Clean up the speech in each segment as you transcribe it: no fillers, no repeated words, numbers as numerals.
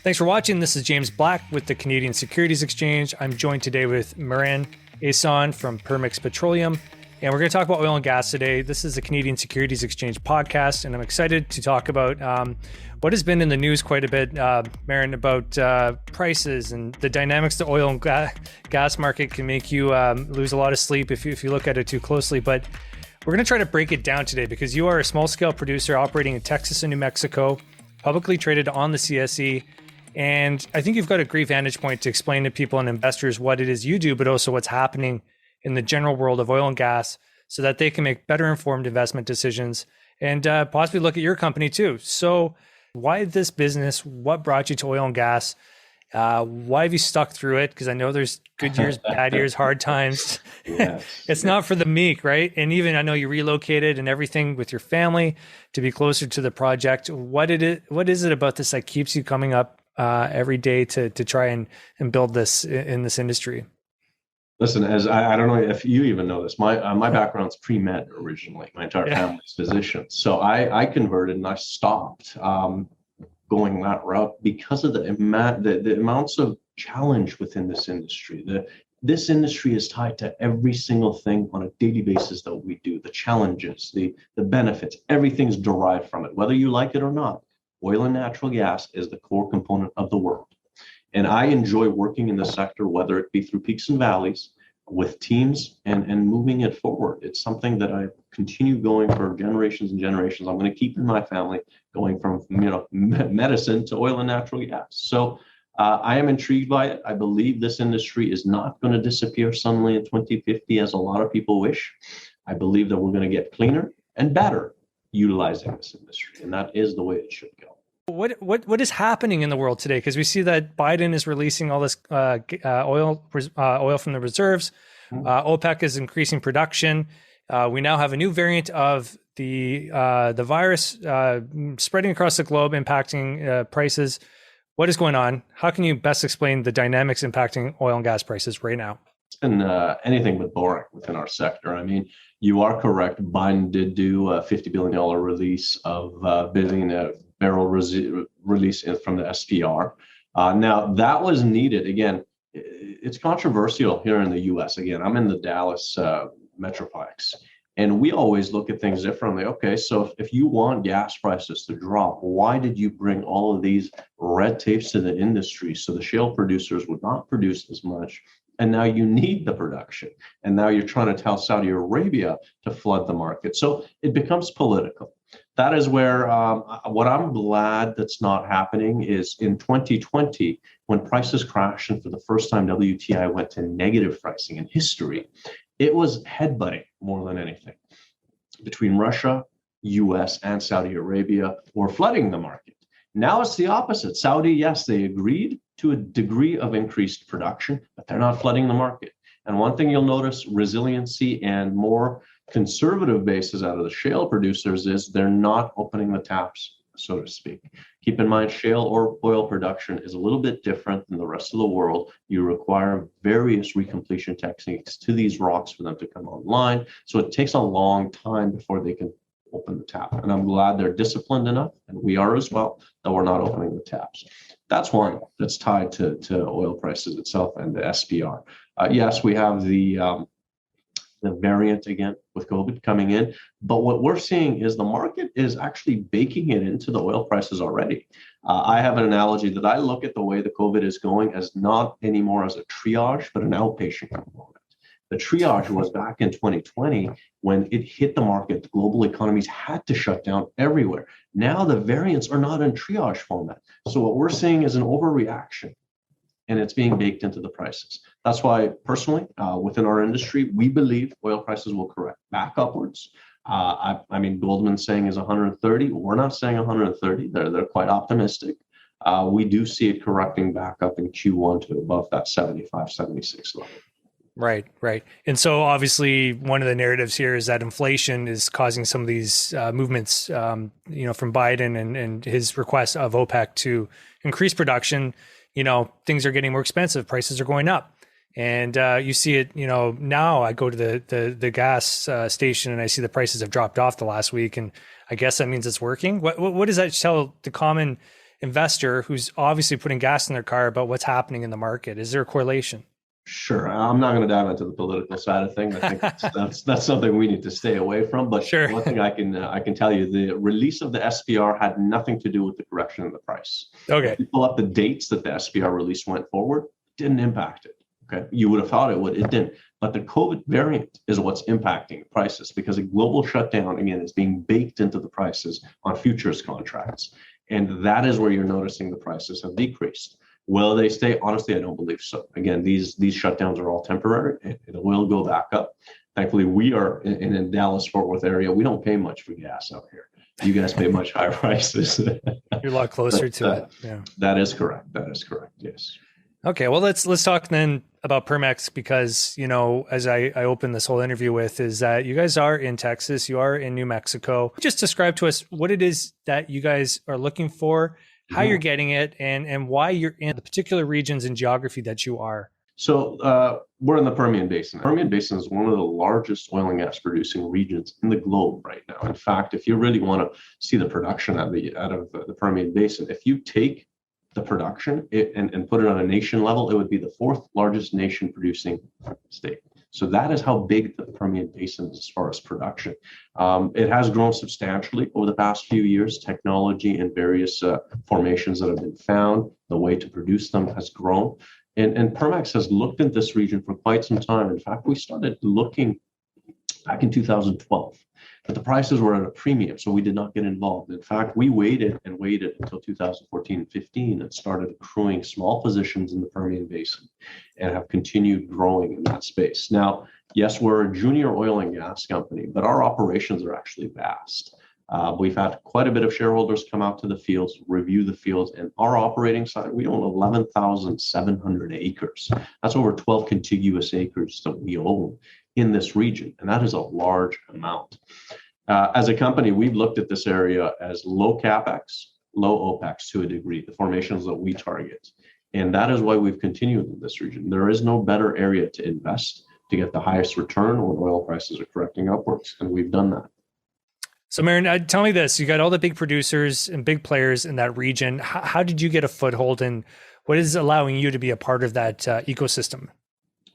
Thanks for watching. This is James Black with the Canadian Securities Exchange. I'm joined today with Mehran Ehsan from Permex Petroleum, and we're going to talk about oil and gas today. This is the Canadian Securities Exchange podcast, and I'm excited to talk about what has been in the news quite a bit, Mehran, about prices and the dynamics of the oil and gas market can make you lose a lot of sleep if you look at it too closely. But we're going to try to break it down today because you are a small-scale producer operating in Texas and New Mexico, publicly traded on the CSE. And I think you've got a great vantage point to explain to people and investors what it is you do, but also what's happening in the general world of oil and gas so that they can make better informed investment decisions and possibly look at your company too. So why this business? What brought you to oil and gas? Why have you stuck through it? Because I know there's good years, bad years, hard times. Yes. It's not for the meek, right? And even I know you relocated and everything with your family to be closer to the project. What is it about this that keeps you coming up every day to try and build this in this industry? Listen, as I don't know if you even know this, my background's pre-med originally. My entire family's physicians. So I converted and I stopped going that route because of the amounts of challenge within this industry. This industry is tied to every single thing on a daily basis that we do. The challenges, the benefits, everything's derived from it, whether you like it or not. Oil and natural gas is the core component of the world. And I enjoy working in the sector, whether it be through peaks and valleys, with teams and moving it forward. It's something that I continue going for generations and generations. I'm going to keep in my family going from medicine to oil and natural gas. So I am intrigued by it. I believe this industry is not going to disappear suddenly in 2050, as a lot of people wish. I believe that we're going to get cleaner and better utilizing this industry, and that is the way it should go. What is happening in the world today? Because we see that Biden is releasing all this oil from the reserves. OPEC is increasing production. We now have a new variant of the virus spreading across the globe, impacting prices. What is going on? How can you best explain the dynamics impacting oil and gas prices right now? It's been anything but boring within our sector. I mean, you are correct. Biden did do a $50 billion release of barrel release from the SPR. Now, that was needed. Again, it's controversial here in the U.S. Again, I'm in the Dallas Metroplex, and we always look at things differently. Okay, so if you want gas prices to drop, why did you bring all of these red tapes to the industry so the shale producers would not produce as much? And now you need the production. And now you're trying to tell Saudi Arabia to flood the market. So it becomes political. That is where what I'm glad that's not happening is in 2020, when prices crashed and for the first time WTI went to negative pricing in history, it was headbutting more than anything. Between Russia, US, and Saudi Arabia were flooding the market. Now it's the opposite. Saudi, yes, they agreed to a degree of increased production, but they're not flooding the market. And one thing you'll notice, resiliency and more conservative bases out of the shale producers is they're not opening the taps, so to speak. Keep in mind, shale or oil production is a little bit different than the rest of the world. You require various recompletion techniques to these rocks for them to come online. So it takes a long time before they can open the tap. And I'm glad they're disciplined enough, and we are as well, that we're not opening the taps. That's one that's tied to oil prices itself and the SPR. Yes, we have the variant again with COVID coming in, but what we're seeing is the market is actually baking it into the oil prices already. I have an analogy that I look at the way the COVID is going as not anymore as a triage, but an outpatient component. The triage was back in 2020 when it hit the market. The global economies had to shut down everywhere. Now the variants are not in triage format. So what we're seeing is an overreaction, and it's being baked into the prices. That's why personally, within our industry, we believe oil prices will correct back upwards. I mean, Goldman's saying is 130. We're not saying 130. They're quite optimistic. We do see it correcting back up in Q1 to above that 75, 76 level. Right. And so obviously one of the narratives here is that inflation is causing some of these movements, from Biden and his request of OPEC to increase production. Things are getting more expensive. Prices are going up. And you see it, now I go to the gas station and I see the prices have dropped off the last week. And I guess that means it's working. What does that tell the common investor who's obviously putting gas in their car about what's happening in the market? Is there a correlation? Sure. I'm not going to dive into the political side of things. I think that's something we need to stay away from. But Sure. one thing I can tell you, the release of the SPR had nothing to do with the correction in the price. Okay. If you pull up the dates that the SPR release went forward, it didn't impact it. Okay. You would have thought it would. It didn't. But the COVID variant is what's impacting prices because a global shutdown, again, is being baked into the prices on futures contracts. And that is where you're noticing the prices have decreased. Will they stay? Honestly, I don't believe so. Again, these shutdowns are all temporary. It will go back up. Thankfully, we are in Dallas-Fort Worth area. We don't pay much for gas out here. You guys pay much higher prices. You're a lot closer to it. Yeah. That is correct. That is correct. Yes. Okay. Well, let's talk then about Permex because, as I opened this whole interview with is that you guys are in Texas, you are in New Mexico. Just describe to us what it is that you guys are looking for, how you're getting it, and why you're in the particular regions and geography that you are. So we're in the Permian Basin. The Permian Basin is one of the largest oil and gas producing regions in the globe right now. In fact, if you really want to see the production out of the Permian Basin, if you take the production and put it on a nation level, it would be the fourth largest nation producing state. So that is how big the Permian Basin is as far as production. It has grown substantially over the past few years. Technology and various formations that have been found, the way to produce them has grown. And Permex has looked at this region for quite some time. In fact, we started looking back in 2012, but the prices were at a premium, so we did not get involved. In fact, we waited until 2014 and 15 and started accruing small positions in the Permian Basin and have continued growing in that space. Now, yes, we're a junior oil and gas company, but our operations are actually vast. We've had quite a bit of shareholders come out to the fields, review the fields, and our operating side, we own 11,700 acres. That's over 12 contiguous acres that we own in this region, and that is a large amount. As a company, we've looked at this area as low CapEx, low OPEX to a degree, the formations that we target. And that is why we've continued in this region. There is no better area to invest to get the highest return when oil prices are correcting upwards, and we've done that. So, Mehran, tell me this. You got all the big producers and big players in that region. How did you get a foothold, and what is allowing you to be a part of that ecosystem?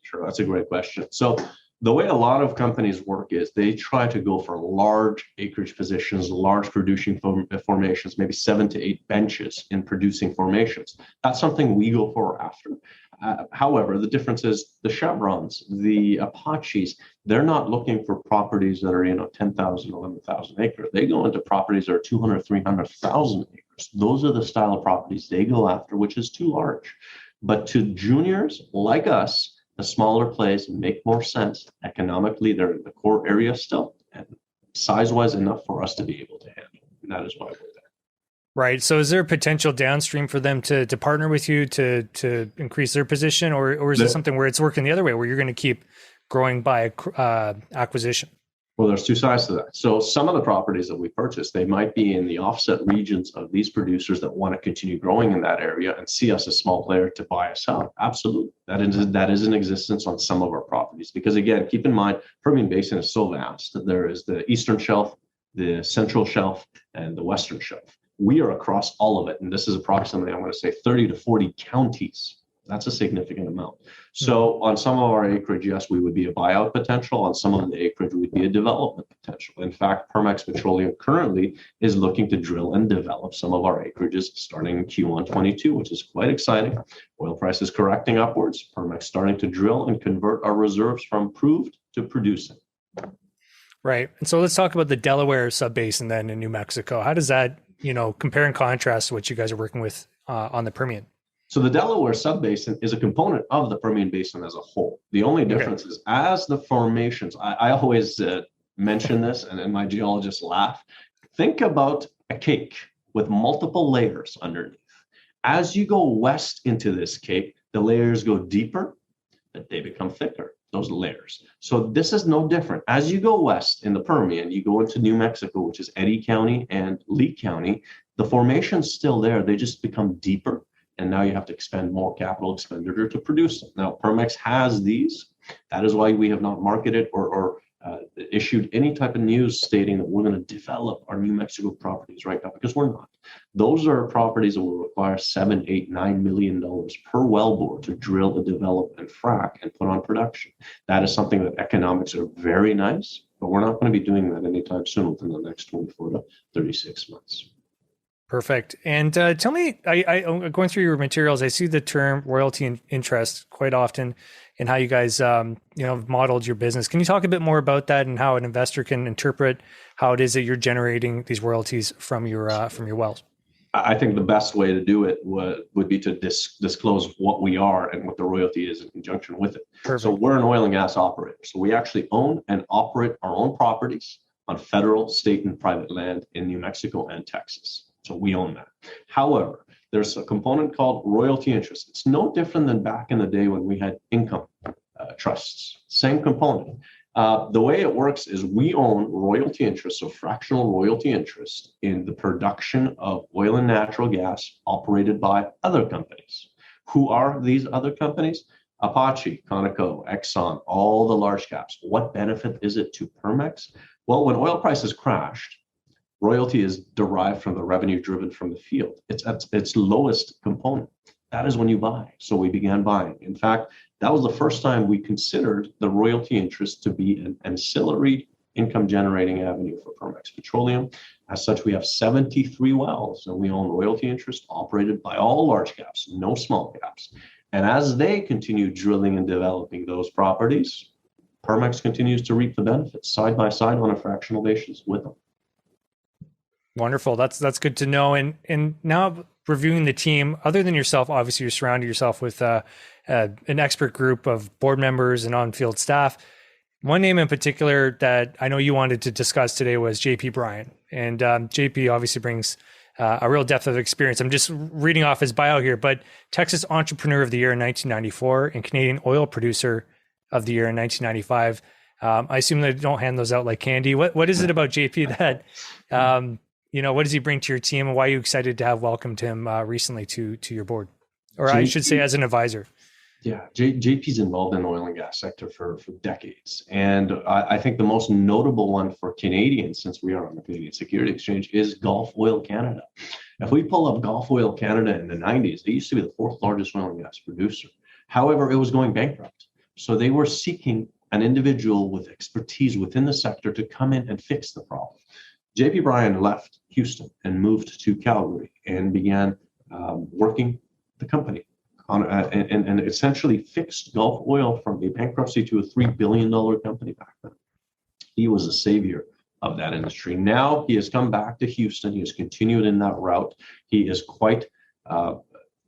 Sure, that's a great question. So the way a lot of companies work is they try to go for large acreage positions, large producing formations, maybe 7 to 8 benches in producing formations. That's something we go for after. However, the difference is the Chevrons, the Apaches, they're not looking for properties that are, 10,000, 11,000 acres. They go into properties that are 200, 300,000 acres. Those are the style of properties they go after, which is too large. But to juniors like us, the smaller plays make more sense. Economically, they're in the core area still, and size-wise enough for us to be able to handle. And that is why we're there. Right. So is there potential downstream for them to partner with you to increase their position, or is it something where it's working the other way, where you're going to keep growing by acquisition? Well, there's two sides to that. So some of the properties that we purchased, they might be in the offset regions of these producers that want to continue growing in that area and see us as a small player to buy us out. Absolutely. That is in existence on some of our properties. Because again, keep in mind, Permian Basin is so vast that there is the Eastern Shelf, the Central Shelf, and the Western Shelf. We are across all of it. And this is approximately, I'm going to say 30 to 40 counties. That's a significant amount. So on some of our acreage, yes, we would be a buyout potential. On some of the acreage, we'd be a development potential. In fact, Permex Petroleum currently is looking to drill and develop some of our acreages starting in Q1 22, which is quite exciting. Oil prices correcting upwards. Permex starting to drill and convert our reserves from proved to producing. Right. And so let's talk about the Delaware subbasin then in New Mexico. How does that, compare and contrast to what you guys are working with on the Permian? So the Delaware subbasin is a component of the Permian Basin as a whole. The only difference is as the formations, I always mention this and my geologists laugh. Think about a cake with multiple layers underneath. As you go west into this cake, the layers go deeper, but they become thicker, those layers. So this is no different. As you go west in the Permian, you go into New Mexico, which is Eddy County and Lee County, the formation's still there. They just become deeper. And now you have to expend more capital expenditure to produce them. Now, Permex has these. That is why we have not marketed or issued any type of news stating that we're going to develop our New Mexico properties right now, because we're not. Those are properties that will require $7, $8, $9 million per wellbore to drill, and develop, and frack and put on production. That is something that economics are very nice, but we're not going to be doing that anytime soon within the next 24 to 36 months. Perfect. And tell me, going through your materials, I see the term royalty and interest quite often in how you guys, modeled your business. Can you talk a bit more about that and how an investor can interpret how it is that you're generating these royalties from your wells? I think the best way to do it would be to disclose what we are and what the royalty is in conjunction with it. Perfect. So we're an oil and gas operator. So we actually own and operate our own properties on federal, state, and private land in New Mexico and Texas. So we own that. However, there's a component called royalty interest. It's no different than back in the day when we had income trusts. Same component. The way it works is we own royalty interest, so fractional royalty interest in the production of oil and natural gas operated by other companies. Who are these other companies? Apache, Conoco, Exxon, all the large caps. What benefit is it to Permex? Well, when oil prices crashed, royalty is derived from the revenue driven from the field. It's at its lowest component. That is when you buy. So we began buying. In fact, that was the first time we considered the royalty interest to be an ancillary income generating avenue for Permex Petroleum. As such, we have 73 wells and we own royalty interest operated by all large caps, no small caps. And as they continue drilling and developing those properties, Permex continues to reap the benefits side by side on a fractional basis with them. Wonderful. That's good to know. And now reviewing the team, other than yourself, obviously you're surrounding yourself with an expert group of board members and on-field staff. One name in particular that I know you wanted to discuss today was JP Bryan. And JP obviously brings a real depth of experience. I'm just reading off his bio here, but Texas Entrepreneur of the Year in 1994 and Canadian Oil Producer of the Year in 1995. I assume they don't hand those out like candy. What is it about JP that, what does he bring to your team, and why are you excited to have welcomed him recently to your board? Or JP, I should say as an advisor. Yeah, JP's involved in the oil and gas sector for decades. And I think the most notable one for Canadians, since we are on the Canadian Security Exchange, is Gulf Oil Canada. If we pull up Gulf Oil Canada in the 90s, they used to be the fourth largest oil and gas producer. However, it was going bankrupt. So they were seeking an individual with expertise within the sector to come in and fix the problem. JP Bryan left Houston and moved to Calgary and began working the company on and essentially fixed Gulf Oil from a bankruptcy to a $3 billion company back then. He was a savior of that industry. Now he has come back to Houston. He has continued in that route. He is quite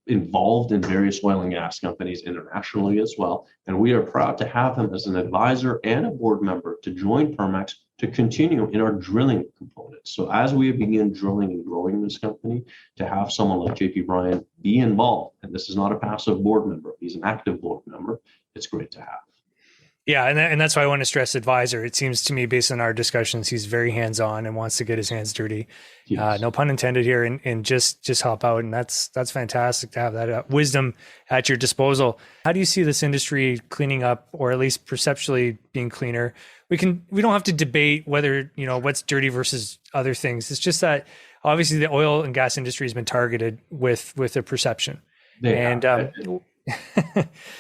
involved in various oil and gas companies internationally as well. And we are proud to have him as an advisor and a board member to join Permex to continue in our drilling component. So as we begin drilling and growing this company, to have someone like JP Bryan be involved, and this is not a passive board member, he's an active board member, it's great to have. Yeah, and that's why I want to stress advisor. It seems to me, based on our discussions, he's very hands-on and wants to get his hands dirty. Yes. No pun intended here, and just help out. And that's fantastic to have that wisdom at your disposal. How do you see this industry cleaning up, or at least perceptually being cleaner? We don't have to debate whether, what's dirty versus other things. It's just that obviously the oil and gas industry has been targeted with a perception.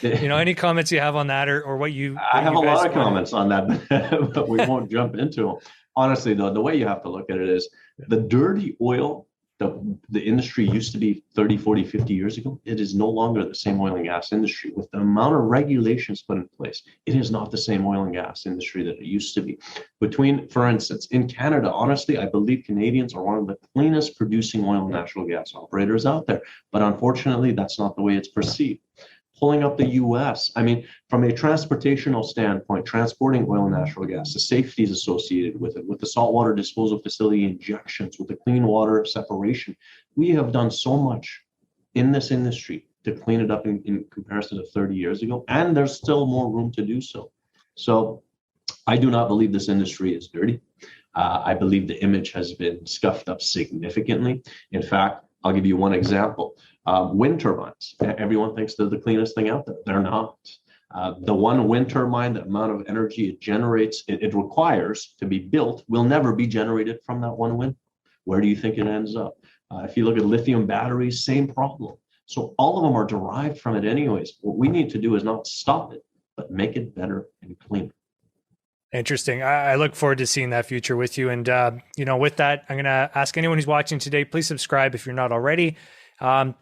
Any comments you have on that, or what you? I have a lot of comments on that, but we won't jump into them. Honestly, though, the way you have to look at it is the dirty oil the industry used to be 30, 40, 50 years ago. It is no longer the same oil and gas industry. With the amount of regulations put in place, it is not the same oil and gas industry that it used to be. For instance, in Canada, honestly, I believe Canadians are one of the cleanest producing oil and natural gas operators out there. But unfortunately, that's not the way it's perceived. Pulling up the US, from a transportational standpoint, transporting oil and natural gas, the safeties associated with it, with the saltwater disposal facility injections, with the clean water separation, we have done so much in this industry to clean it up in comparison to 30 years ago, and there's still more room to do so. So I do not believe this industry is dirty. I believe the image has been scuffed up significantly. In fact, I'll give you one example. Wind turbines. Everyone thinks they're the cleanest thing out there. They're not. The one wind turbine, the amount of energy it generates, it requires to be built, will never be generated from that one wind. Where do you think it ends up? If you look at lithium batteries, same problem. So all of them are derived from it anyways. What we need to do is not stop it, but make it better and cleaner. Interesting. I look forward to seeing that future with you. And, with that, I'm going to ask anyone who's watching today, please subscribe if you're not already.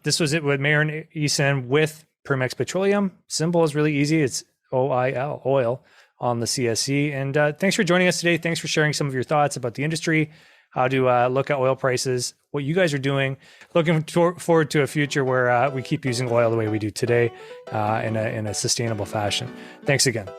This was it with Mehran Ehsan with Permex Petroleum. Symbol is really easy. It's OIL, oil, on the CSE. And thanks for joining us today. Thanks for sharing some of your thoughts about the industry, how to look at oil prices, what you guys are doing. Looking forward to a future where we keep using oil the way we do today in a sustainable fashion. Thanks again.